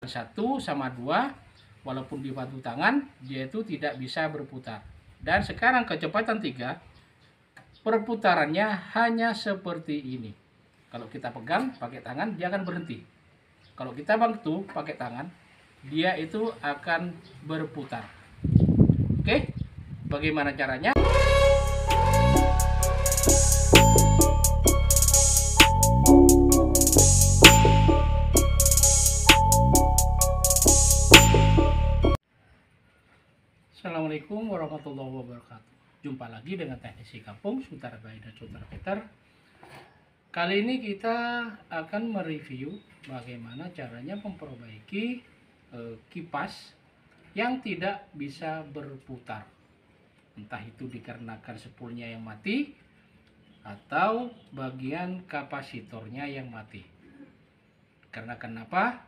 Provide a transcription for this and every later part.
1 sama 2, walaupun dibantu tangan, dia itu tidak bisa berputar. Dan sekarang kecepatan 3, perputarannya hanya seperti ini. Kalau kita pegang pakai tangan, dia akan berhenti. Kalau kita bantu pakai tangan, dia itu akan berputar. Oke, bagaimana caranya? Assalamualaikum warahmatullahi wabarakatuh. Jumpa lagi dengan teknisi kampung Sutar Bayi dan Sutar Peter. Kali ini kita akan mereview bagaimana caranya memperbaiki kipas yang tidak bisa berputar. Entah itu dikarenakan spoolnya yang mati atau bagian kapasitornya yang mati. Karena kenapa?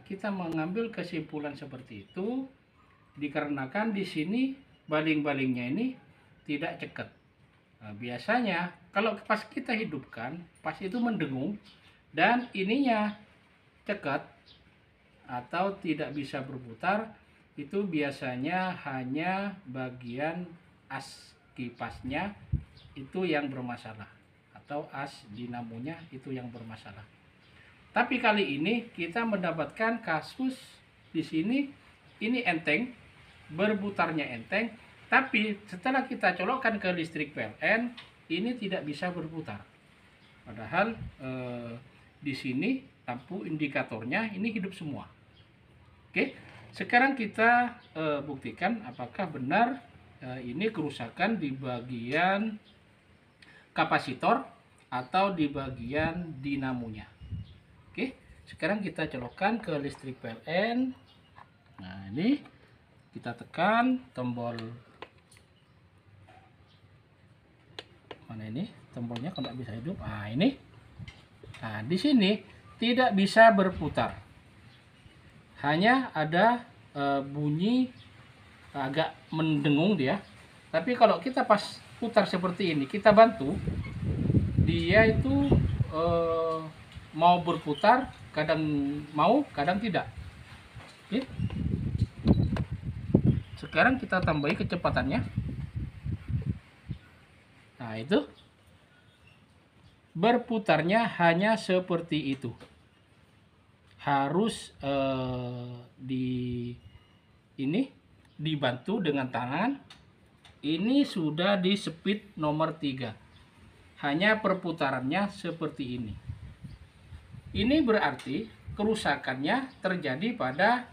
Kita mengambil kesimpulan seperti itu dikarenakan di sini baling-balingnya ini tidak cekat. Nah, biasanya kalau pas kita hidupkan, pas itu mendengung dan ininya cekat atau tidak bisa berputar, itu biasanya hanya bagian as kipasnya itu yang bermasalah atau as dinamonya itu yang bermasalah. Tapi kali ini kita mendapatkan kasus di sini ini enteng, berputarnya enteng, tapi setelah kita colokkan ke listrik PLN ini tidak bisa berputar. Padahal di sini lampu indikatornya ini hidup semua. Oke, sekarang kita buktikan apakah benar ini kerusakan di bagian kapasitor atau di bagian dinamonya. Oke, sekarang kita colokkan ke listrik PLN. Nah, ini kita tekan tombol mana ini tombolnya, kalau tidak bisa hidup. Nah, ini. Nah, di sini tidak bisa berputar. Hanya ada bunyi agak mendengung dia. Tapi kalau kita pas putar seperti ini, kita bantu, dia itu mau berputar, kadang mau, kadang tidak. Oke. Sekarang kita tambahi kecepatannya. Nah, itu berputarnya hanya seperti itu. Harus dibantu dengan tangan. Ini sudah di speed nomor 3. Hanya perputarannya seperti ini. Ini berarti kerusakannya terjadi pada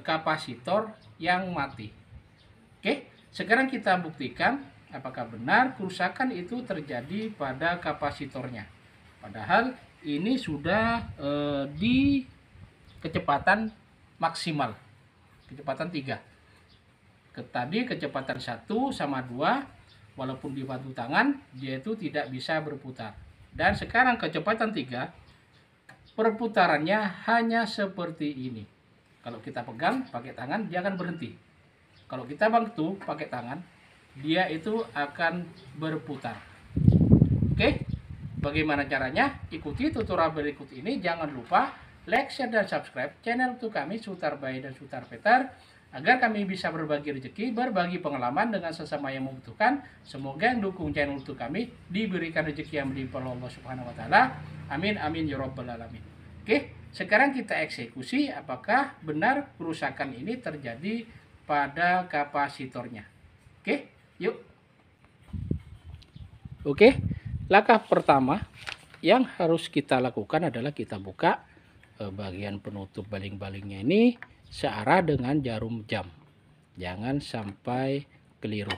kapasitor yang mati. Oke, sekarang kita buktikan apakah benar kerusakan itu terjadi pada kapasitornya. Padahal ini sudah di kecepatan maksimal, kecepatan 3. Tadi kecepatan 1 sama 2, walaupun dibantu tangan, dia itu tidak bisa berputar. Dan sekarang kecepatan 3, perputarannya hanya seperti ini. Kalau kita pegang pakai tangan, dia akan berhenti. Kalau kita bantu pakai tangan, dia itu akan berputar. Oke, bagaimana caranya? Ikuti tutorial berikut ini. Jangan lupa like, share, dan subscribe channel YouTube kami Sutar Bayi dan Sutar Peter, agar kami bisa berbagi rezeki, berbagi pengalaman dengan sesama yang membutuhkan. Semoga yang dukung channel YouTube kami diberikan rezeki yang melimpah Allah Subhanahu wa taala. Amin amin ya rabbal alamin. Oke, sekarang kita eksekusi apakah benar kerusakan ini terjadi pada kapasitornya. Oke, yuk. Oke, langkah pertama yang harus kita lakukan adalah kita buka bagian penutup baling-balingnya ini searah dengan jarum jam. Jangan sampai keliru.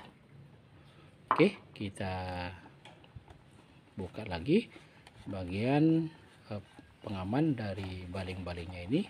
Oke, kita buka lagi bagian pengaman dari baling-balingnya ini.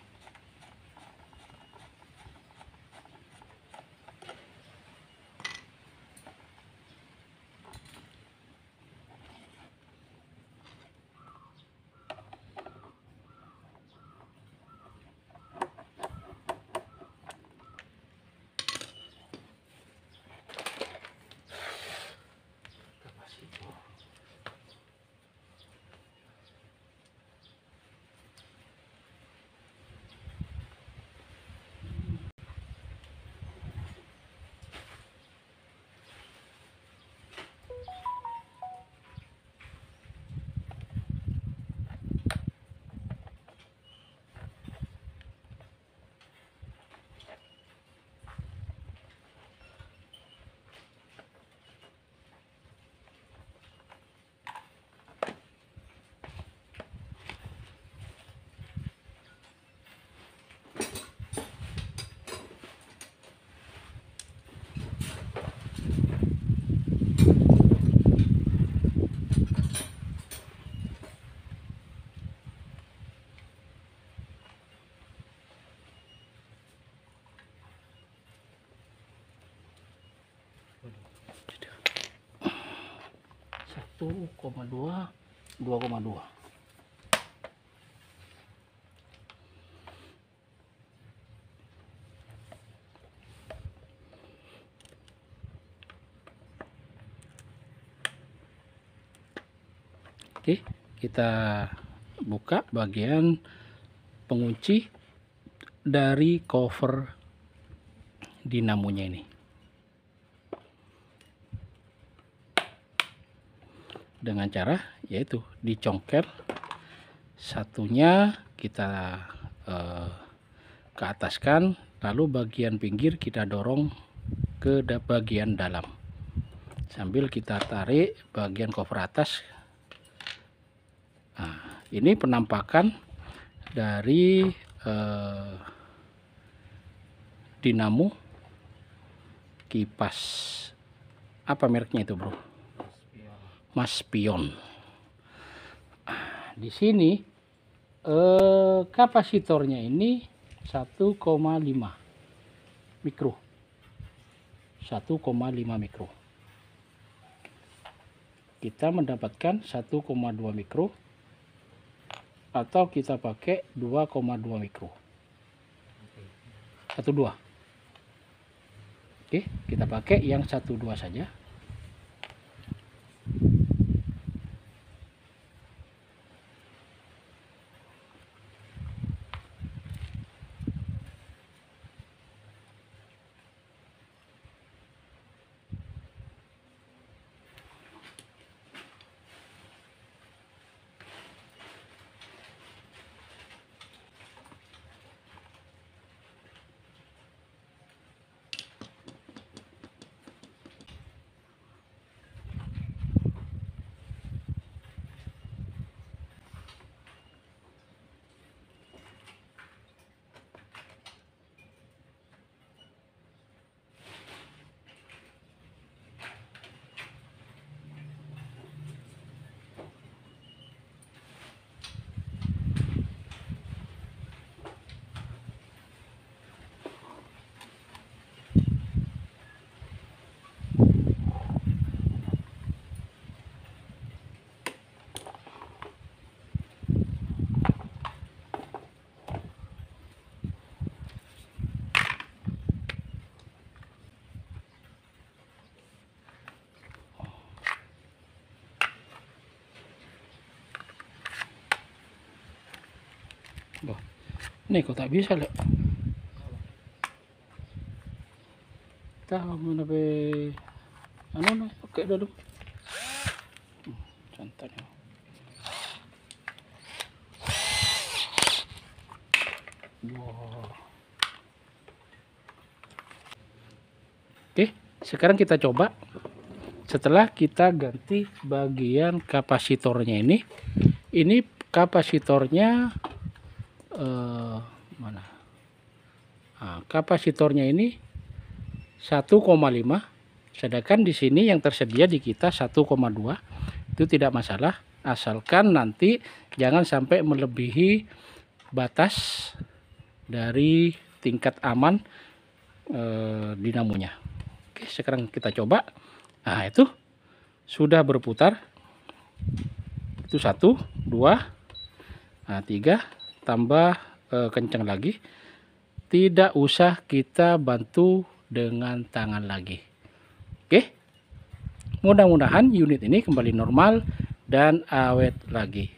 1,2, 2,2. Oke, kita buka bagian pengunci dari cover dinamonya ini. Dengan cara yaitu dicongkel, satunya kita ke ataskan, lalu bagian pinggir kita dorong ke bagian dalam sambil kita tarik bagian cover atas. Nah, ini penampakan dari dinamo kipas, apa mereknya itu bro? Maspion. Di sini kapasitornya ini 1,5 mikro. 1,5 mikro. Kita mendapatkan 1,2 mikro atau kita pakai 2,2 mikro. 1,2. Oke, kita pakai yang 1,2 saja. Loh, ini kok tak bisa lek. Tahu mana be anu oke dulu. Contohnya. Wow. Oke, sekarang kita coba. Setelah kita ganti bagian kapasitornya ini kapasitornya mana? Nah, kapasitornya ini 1,5, sedangkan di sini yang tersedia di kita 1,2. Itu tidak masalah, asalkan nanti jangan sampai melebihi batas dari tingkat aman dinamonya. Oke, sekarang kita coba. Nah, itu sudah berputar. Itu 1, 2, nah 3. Tambah kencang lagi, tidak usah kita bantu dengan tangan lagi. Oke, mudah-mudahan unit ini kembali normal dan awet lagi.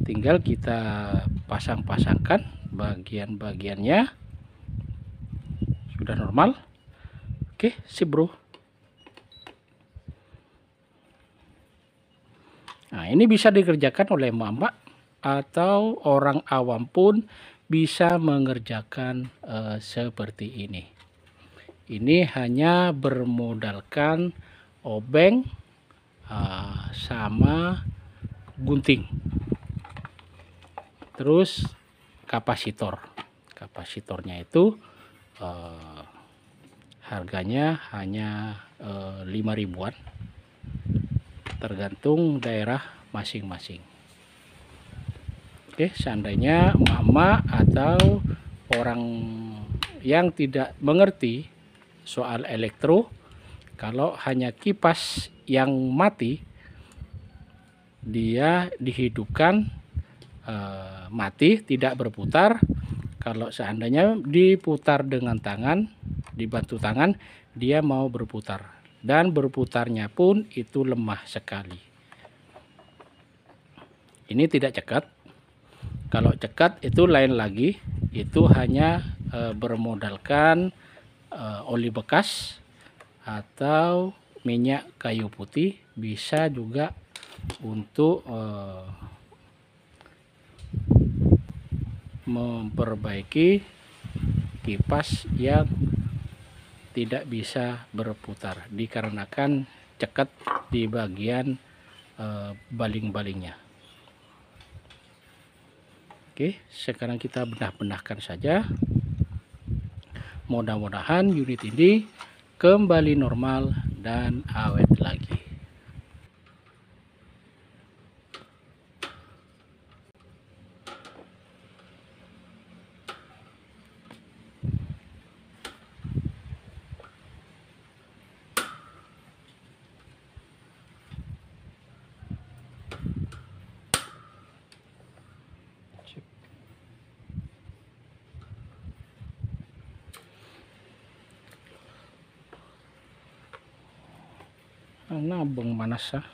Tinggal kita pasang-pasangkan bagian-bagiannya, sudah normal. Oke, sip bro. Nah, ini bisa dikerjakan oleh emak-emak atau orang awam pun bisa mengerjakan seperti ini. Ini hanya bermodalkan obeng sama gunting. Terus kapasitor. Kapasitornya itu harganya hanya 5 ribuan. Tergantung daerah masing-masing. Oke, seandainya mama atau orang yang tidak mengerti soal elektro, kalau hanya kipas yang mati dia dihidupkan mati, tidak berputar. Kalau seandainya diputar dengan tangan, dibantu tangan, dia mau berputar, dan berputarnya pun itu lemah sekali. Ini tidak cekat. Kalau cekat itu lain lagi, itu hanya bermodalkan oli bekas atau minyak kayu putih, bisa juga untuk memperbaiki kipas yang tidak bisa berputar dikarenakan cekat di bagian baling-balingnya. Oke, sekarang kita bedah-benahkan saja. Mudah-mudahan unit ini kembali normal dan awet lagi. Nabung manas ah.